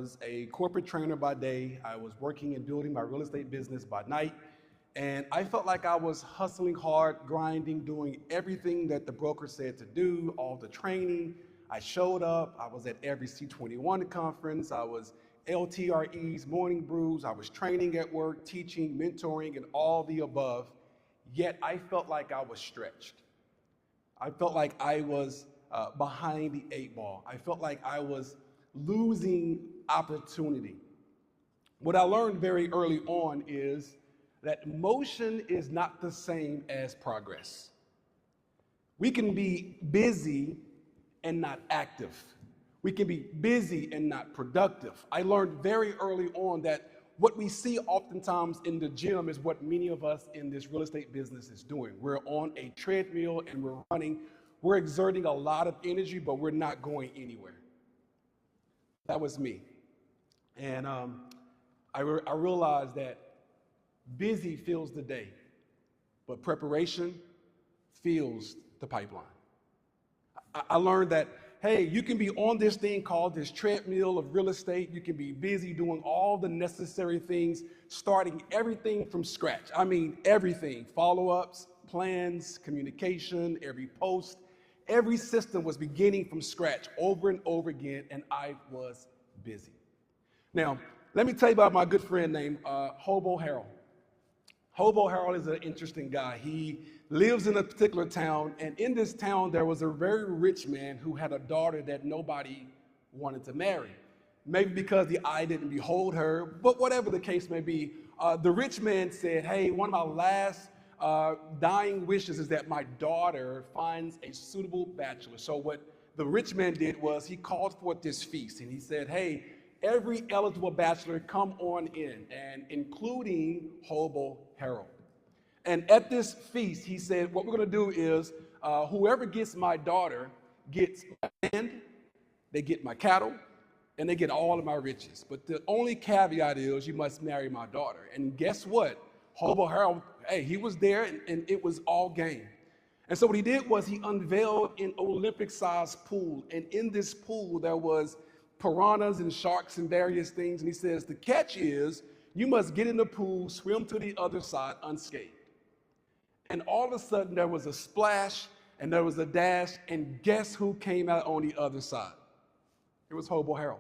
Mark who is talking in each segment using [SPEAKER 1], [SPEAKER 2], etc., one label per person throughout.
[SPEAKER 1] was a corporate trainer by day. I was working and building my real estate business by night. And I felt like I was hustling hard, grinding, doing everything that the broker said to do, all the training. I showed up. I was at every C21 conference. I was LTREs, morning brews. I was training at work, teaching, mentoring, and all the above. Yet I felt like I was stretched. I felt like I was behind the eight ball. I felt like I was losing opportunity. What I learned very early on is that motion is not the same as progress. We can be busy and not active. We can be busy and not productive. I learned very early on that what we see oftentimes in the gym is what many of us in this real estate business is doing. We're on a treadmill and we're running. We're exerting a lot of energy, but we're not going anywhere. That was me. And I realized that busy fills the day, but preparation fills the pipeline. I learned that, hey, you can be on this thing called this treadmill of real estate. You can be busy doing all the necessary things, starting everything from scratch. I mean, everything, follow-ups, plans, communication, every post, every system was beginning from scratch over and over again, and I was busy. Now, let me tell you about my good friend named Hobo Harold. Hobo Harold is an interesting guy. He lives in a particular town, and in this town, there was a very rich man who had a daughter that nobody wanted to marry. Maybe because the eye didn't behold her, but whatever the case may be, the rich man said, hey, one of my last dying wishes is that my daughter finds a suitable bachelor. So what the rich man did was he called forth this feast, and he said, hey, every eligible bachelor come on in, and including Hobo Harold. And at this feast, he said, what we're going to do is whoever gets my daughter gets my land, they get my cattle, and they get all of my riches. But the only caveat is you must marry my daughter. And guess what? Hobo Harold, hey, he was there, and it was all game. And so what he did was he unveiled an Olympic-sized pool. And in this pool, there was piranhas and sharks and various things. And he says, the catch is you must get in the pool, swim to the other side unscathed. And all of a sudden there was a splash and there was a dash, and guess who came out on the other side? It was Hobo Harold.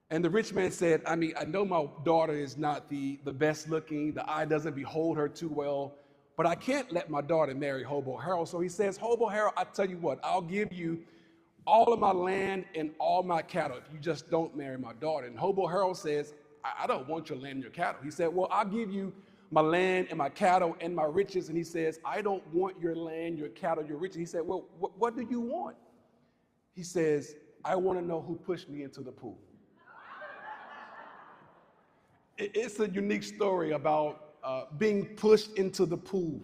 [SPEAKER 1] And the rich man said, I mean, I know my daughter is not the best looking, the eye doesn't behold her too well, but I can't let my daughter marry Hobo Harold. So he says, Hobo Harold, I tell you what, I'll give you all of my land and all my cattle if you just don't marry my daughter. And Hobo Harold says, I don't want your land and your cattle. He said, well, I'll give you my land and my cattle and my riches. And he says, I don't want your land, your cattle, your riches. He said, well, what do you want? He says, I want to know who pushed me into the pool. It's a unique story about being pushed into the pool.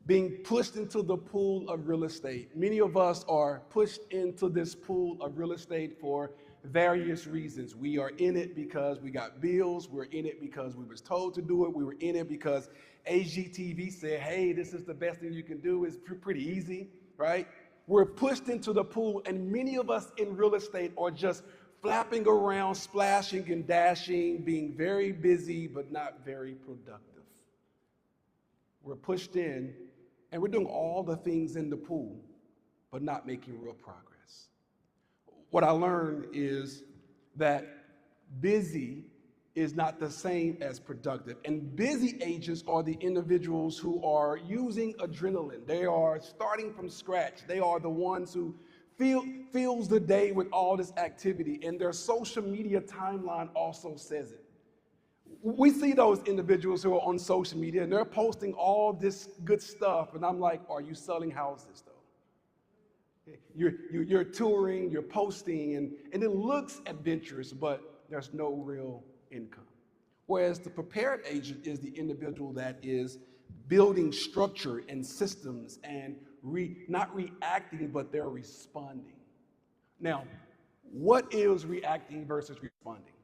[SPEAKER 1] Being pushed into the pool of real estate. Many of us are pushed into this pool of real estate for various reasons. We are in it because we got bills. We're in it because we was told to do it. We were in it because HGTV said, hey, this is the best thing you can do. It's pretty easy, right? We're pushed into the pool, and many of us in real estate are just flapping around, splashing and dashing, being very busy, but not very productive. We're pushed in, and we're doing all the things in the pool, but not making real progress. What I learned is that busy is not the same as productive. And busy agents are the individuals who are using adrenaline. They are starting from scratch. They are the ones who fills the day with all this activity, and their social media timeline also says it. We see those individuals who are on social media and they're posting all this good stuff, and I'm like, are you selling houses though? You're touring, you're posting, and it looks adventurous, but there's no real income. Whereas the prepared agent is the individual that is building structure and systems and not reacting, but they're responding. Now, what is reacting versus responding?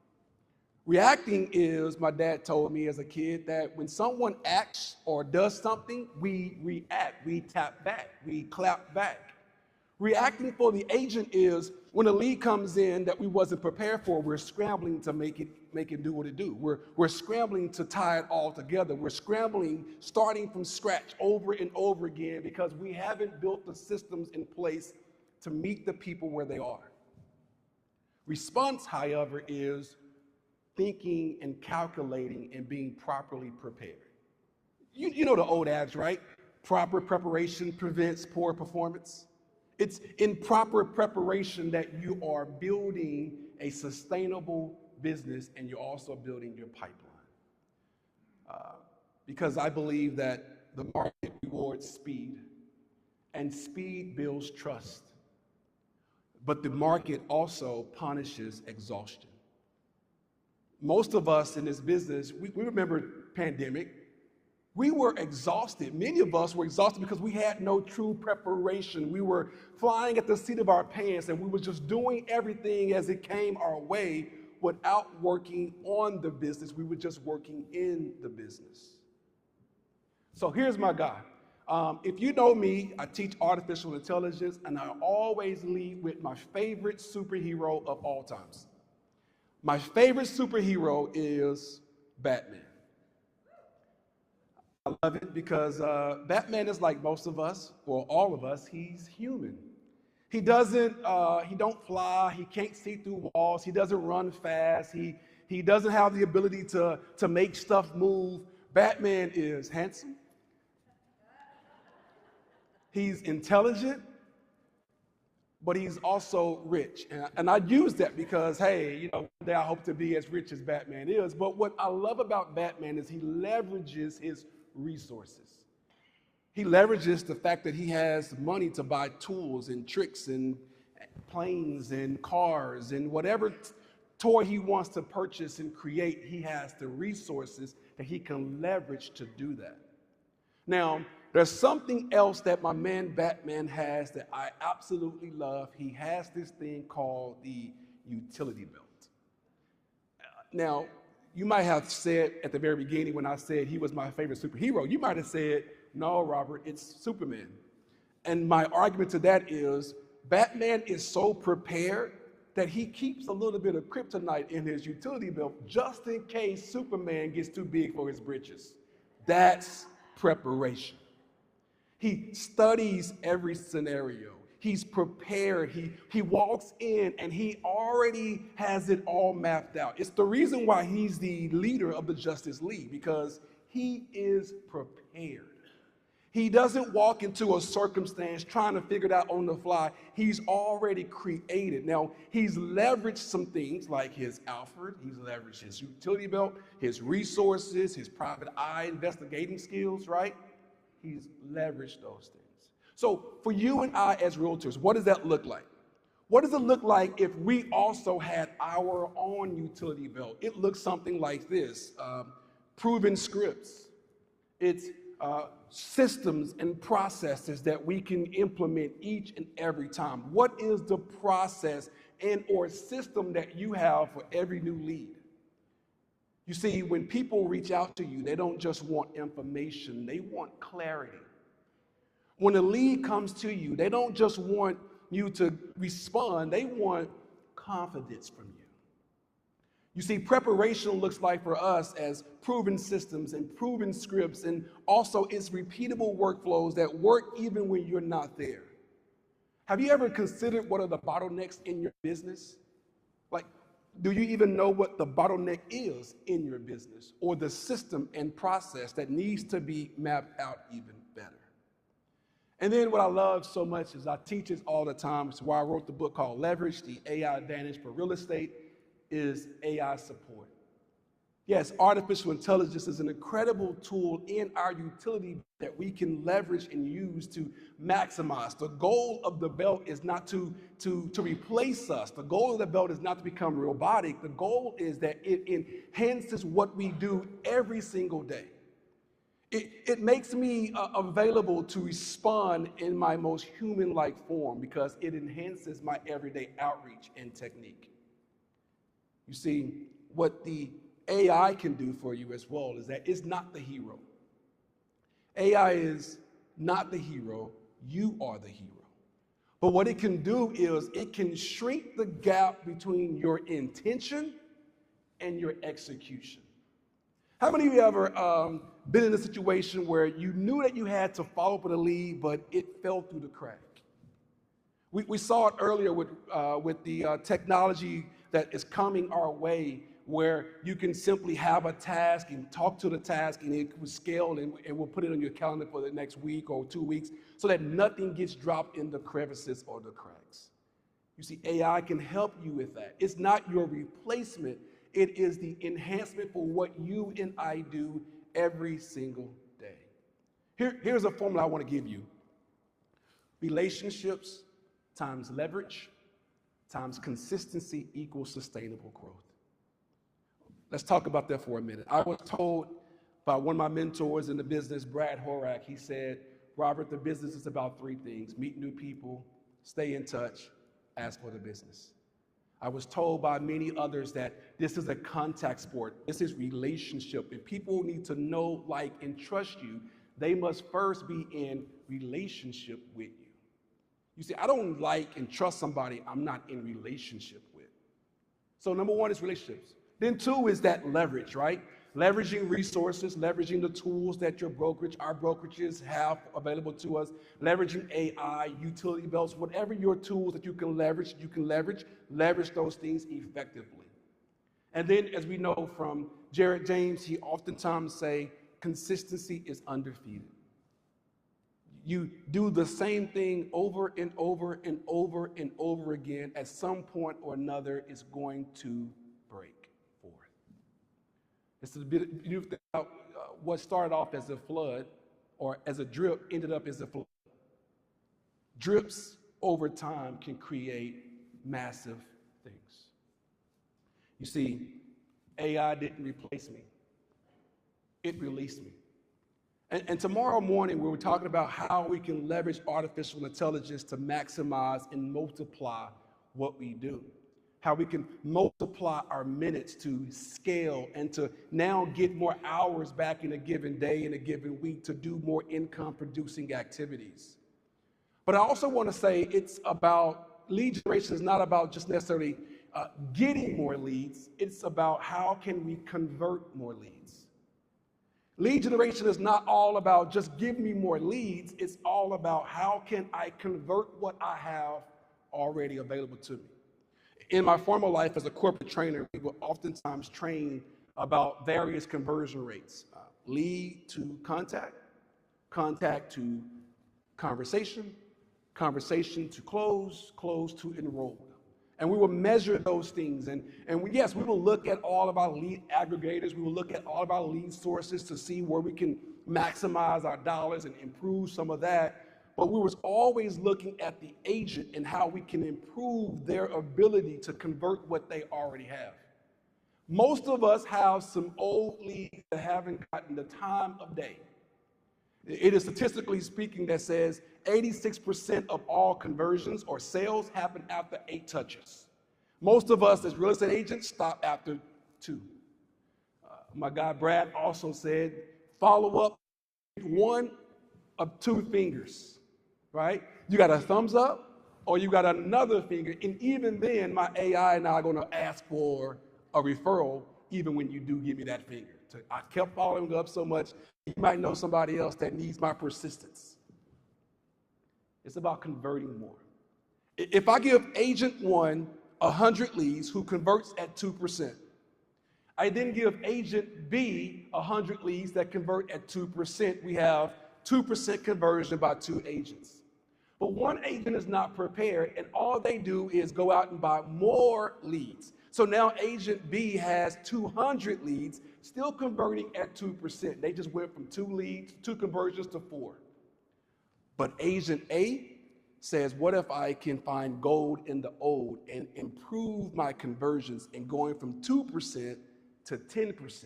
[SPEAKER 1] Reacting is, my dad told me as a kid, that when someone acts or does something, we react, we tap back, we clap back. Reacting for the agent is When a lead comes in that we wasn't prepared for, we're scrambling to make it do what it do. We're scrambling to tie it all together. We're scrambling, starting from scratch over and over again because we haven't built the systems in place to meet the people where they are. Response, however, is thinking and calculating and being properly prepared. You know the old adage, right? Proper preparation prevents poor performance. It's in proper preparation that you are building a sustainable business and you're also building your pipeline. Because I believe that the market rewards speed and speed builds trust. But the market also punishes exhaustion. Most of us in this business, we remember pandemic. We were exhausted. Many of us were exhausted because we had no true preparation. We were flying at the seat of our pants and we were just doing everything as it came our way without working on the business. We were just working in the business. So here's my guy. If you know me, I teach artificial intelligence and I always lead with my favorite superhero of all times. My favorite superhero is Batman. I love it because Batman is like most of us, or all of us, he's human. He don't fly, he can't see through walls, he doesn't run fast, he doesn't have the ability to make stuff move. Batman is handsome, he's intelligent, but he's also rich. And I use that because, hey, one day I hope to be as rich as Batman is. But what I love about Batman is he leverages his resources. He leverages the fact that he has money to buy tools and tricks and planes and cars and whatever toy he wants to purchase and create, he has the resources that he can leverage to do that. Now, there's something else that my man Batman has that I absolutely love. He has this thing called the utility belt. Now, you might have said at the very beginning when I said he was my favorite superhero, you might have said, no, Robert, it's Superman. And my argument to that is Batman is so prepared that he keeps a little bit of kryptonite in his utility belt just in case Superman gets too big for his britches. That's preparation. He studies every scenario. He's prepared. He walks in and he already has it all mapped out. It's the reason why he's the leader of the Justice League, because he is prepared. He doesn't walk into a circumstance trying to figure it out on the fly. He's already created. Now, he's leveraged some things like his Alfred. He's leveraged his utility belt, his resources, his private eye investigating skills, right? He's leveraged those things. So for you and I as realtors, what does that look like? What does it look like if we also had our own utility belt? It looks something like this. Proven scripts. It's systems and processes that we can implement each and every time. What is the process and or system that you have for every new lead? You see, when people reach out to you, they don't just want information, they want clarity. When a lead comes to you, they don't just want you to respond, they want confidence from you. You see, preparation looks like for us as proven systems and proven scripts, and also it's repeatable workflows that work even when you're not there. Have you ever considered what are the bottlenecks in your business? Like, do you even know what the bottleneck is in your business or the system and process that needs to be mapped out even better? And then what I love so much is I teach this all the time. It's why I wrote the book called Leverage, the AI Advantage for Real Estate, is AI support. Yes, artificial intelligence is an incredible tool in our utility that we can leverage and use to maximize. The goal of the belt is not to replace us. The goal of the belt is not to become robotic. The goal is that it enhances what we do every single day. It makes me available to respond in my most human-like form because it enhances my everyday outreach and technique. You see, what the AI can do for you as well is that it's not the hero. AI is not the hero, you are the hero. But what it can do is it can shrink the gap between your intention and your execution. How many of you ever been in a situation where you knew that you had to follow up with a lead, but it fell through the crack? We saw it earlier with the technology that is coming our way, where you can simply have a task and talk to the task, and it will scale, and we'll put it on your calendar for the next week or 2 weeks so that nothing gets dropped in the crevices or the cracks. You see, AI can help you with that. It's not your replacement. It is the enhancement for what you and I do every single day. Here's a formula I want to give you. Relationships times leverage times consistency equals sustainable growth. Let's talk about that for a minute. I was told by one of my mentors in the business, Brad Horak, he said, Robert, the business is about 3 things: meet new people, stay in touch, ask for the business. I was told by many others that this is a contact sport. This is relationship. If people need to know, like, and trust you, they must first be in relationship with you. You see, I don't like and trust somebody I'm not in relationship with. So number 1 is relationships. Then 2 is that leverage, right? Leveraging resources, leveraging the tools that our brokerages have available to us, leveraging AI, utility belts, whatever your tools that you can leverage those things effectively. And then, as we know from Jared James, he oftentimes say, consistency is undefeated. You do the same thing over and over and over and over again. At some point or another, it's going to break. It's a bit beautiful thing about what started off as a flood or as a drip ended up as a flood. Drips over time can create massive things. You see, AI didn't replace me. It released me. And tomorrow morning, we were talking about how we can leverage artificial intelligence to maximize and multiply what we do. How we can multiply our minutes to scale and to now get more hours back in a given day, in a given week, to do more income producing activities. But I also want to say it's about lead generation is not about just necessarily getting more leads. It's about how can we convert more leads. Lead generation is not all about just give me more leads. It's all about how can I convert what I have already available to me. In my former life as a corporate trainer, we would oftentimes train about various conversion rates. Lead to contact, contact to conversation, conversation to close, close to enroll. And we will measure those things. And yes, we will look at all of our lead aggregators. We will look at all of our lead sources to see where we can maximize our dollars and improve some of that. But we was always looking at the agent and how we can improve their ability to convert what they already have. Most of us have some old leads that haven't gotten the time of day. It is statistically speaking that says 86% of all conversions or sales happen after 8 touches. Most of us as real estate agents stop after 2. My guy Brad also said, follow up 1 of 2 fingers. Right? You got a thumbs up or you got another finger. And even then, my AI and I are going to ask for a referral even when you do give me that finger. So I kept following up so much, you might know somebody else that needs my persistence. It's about converting more. If I give agent 1 100 leads who converts at 2%, I then give agent B 100 leads that convert at 2%. We have 2% conversion by 2 agents. But 1 agent is not prepared, and all they do is go out and buy more leads. So now agent B has 200 leads, still converting at 2%. They just went from 2 conversions to 4. But agent A says, what if I can find gold in the old and improve my conversions and going from 2% to 10%?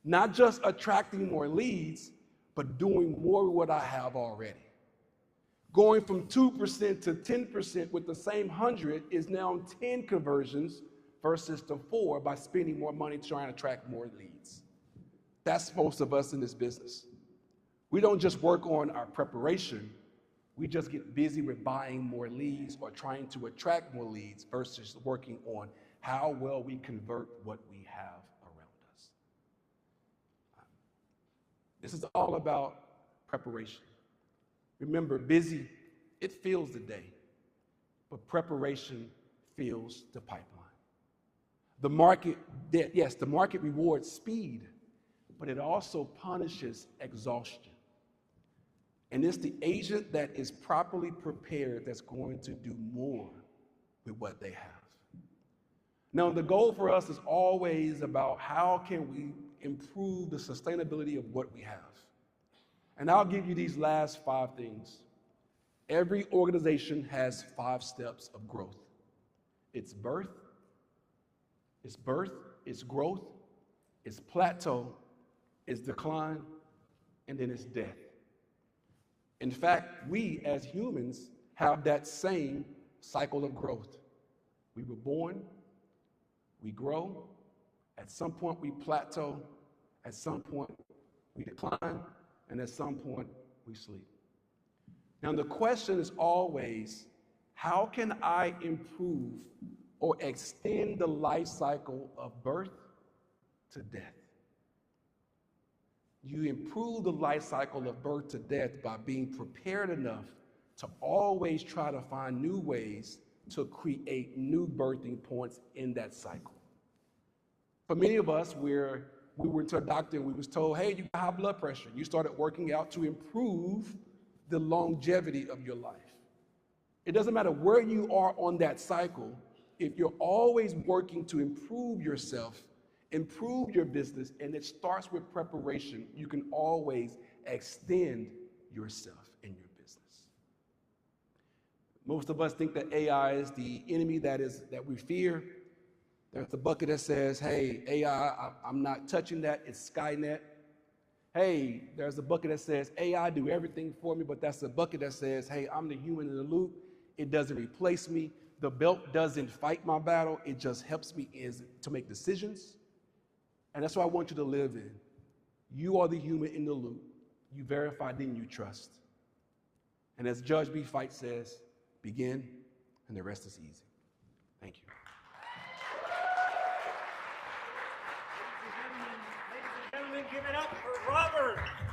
[SPEAKER 1] Not just attracting more leads, but doing more with what I have already. Going from 2% to 10% with the same 100 is now 10 conversions versus the 4 by spending more money trying to attract more leads. That's most of us in this business. We don't just work on our preparation, We just get busy with buying more leads or trying to attract more leads versus working on how well we convert what we have around us. This is all about preparation. Remember, busy, it fills the day, but preparation fills the pipeline. The market rewards speed, but it also punishes exhaustion. And it's the agent that is properly prepared that's going to do more with what they have. Now, the goal for us is always about how can we improve the sustainability of what we have. And I'll give you these last 5 things. Every organization has 5 steps of growth. It's birth, it's growth, it's plateau, it's decline, and then it's death. In fact, we as humans have that same cycle of growth. We were born, we grow, at some point we plateau, at some point we decline, and at some point we sleep. Now the question is always, how can I improve or extend the life cycle of birth to death? You improve the life cycle of birth to death by being prepared enough to always try to find new ways to create new birthing points in that cycle. For many of us, we went to a doctor and we was told, hey, you got high blood pressure. You started working out to improve the longevity of your life. It doesn't matter where you are on that cycle, if you're always working to improve yourself, improve your business, and it starts with preparation, you can always extend yourself in your business. Most of us think that AI is the enemy that we fear. There's a bucket that says, hey, AI, I'm not touching that, it's Skynet. Hey, there's a bucket that says, AI do everything for me, but that's a bucket that says, hey, I'm the human in the loop, it doesn't replace me. The belt doesn't fight my battle, it just helps me to make decisions. And that's what I want you to live in. You are the human in the loop. You verify, then you trust. And as Judge B. Fight says, begin, and the rest is easy. Thank you.
[SPEAKER 2] Ladies and gentlemen, give it up for Robert.